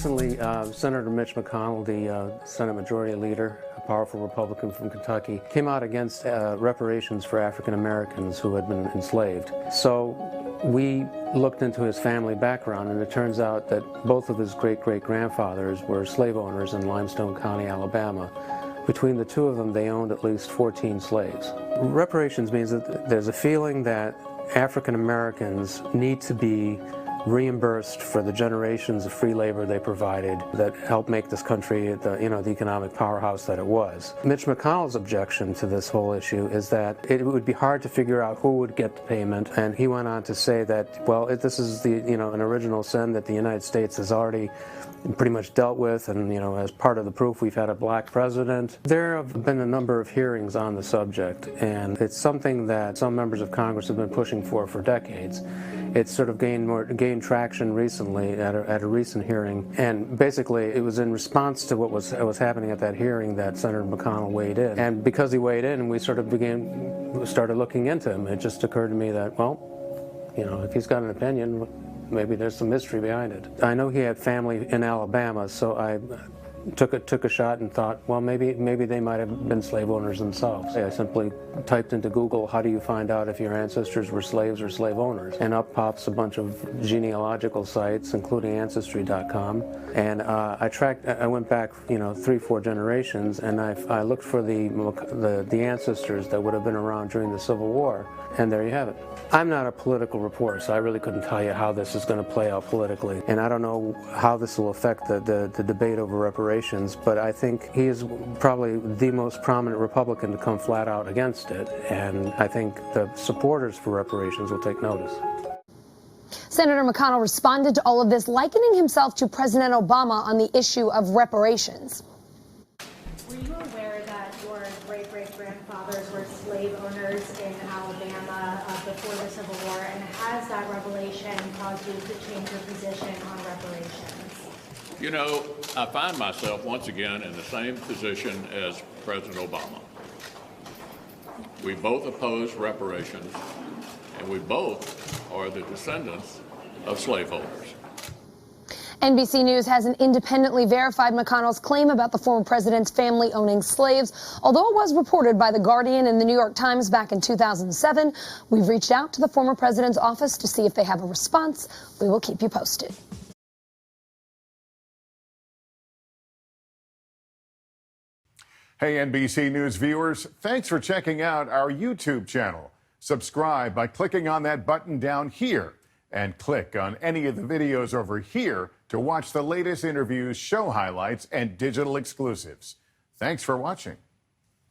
Recently, Senator Mitch McConnell, the Senate Majority Leader, a powerful Republican from Kentucky, came out against reparations for African Americans who had been enslaved. So we looked into his family background, and it turns out that both of his great-great-grandfathers were slave owners in Limestone County, Alabama. Between the two of them, they owned at least 14 slaves. Reparations means that there's a feeling that African Americans need to be reimbursed for the generations of free labor they provided that helped make this country the economic powerhouse that it was. Mitch McConnell's objection to this whole issue is that it would be hard to figure out who would get the payment, and he went on to say that, well, this is an original sin that the United States has already pretty much dealt with, and as part of the proof, we've had a black president. There have been a number of hearings on the subject, and it's something that some members of Congress have been pushing for decades. It's sort of gained traction recently at a recent hearing, and basically it was in response to what was happening at that hearing that Senator McConnell weighed in. And because he weighed in, we started looking into him. It just occurred to me that, well, if he's got an opinion, maybe there's some mystery behind it. I know he had family in Alabama, so I took a shot and thought, well, maybe they might have been slave owners themselves. I simply typed into Google, how do you find out if your ancestors were slaves or slave owners? And up pops a bunch of genealogical sites, including Ancestry.com. And I went back, 3-4 generations, and I looked for the ancestors that would have been around during the Civil War, and there you have it. I'm not a political reporter, so I really couldn't tell you how this is going to play out politically, and I don't know how this will affect the debate over reparations, but I think he is probably the most prominent Republican to come flat out against it, and I think the supporters for reparations will take notice. Senator McConnell responded to all of this, likening himself to President Obama on the issue of reparations. Were you aware that your great-great-grandfathers were slave owners in Alabama before the Civil War, and has that revelation caused you to change your position on reparations? I find myself once again in the same position as President Obama. We both oppose reparations, and we both are the descendants of slaveholders. NBC News hasn't independently verified McConnell's claim about the former president's family owning slaves. Although it was reported by The Guardian and The New York Times back in 2007, we've reached out to the former president's office to see if they have a response. We will keep you posted. Hey, NBC News viewers, thanks for checking out our YouTube channel. Subscribe by clicking on that button down here, and click on any of the videos over here to watch the latest interviews, show highlights, and digital exclusives. Thanks for watching.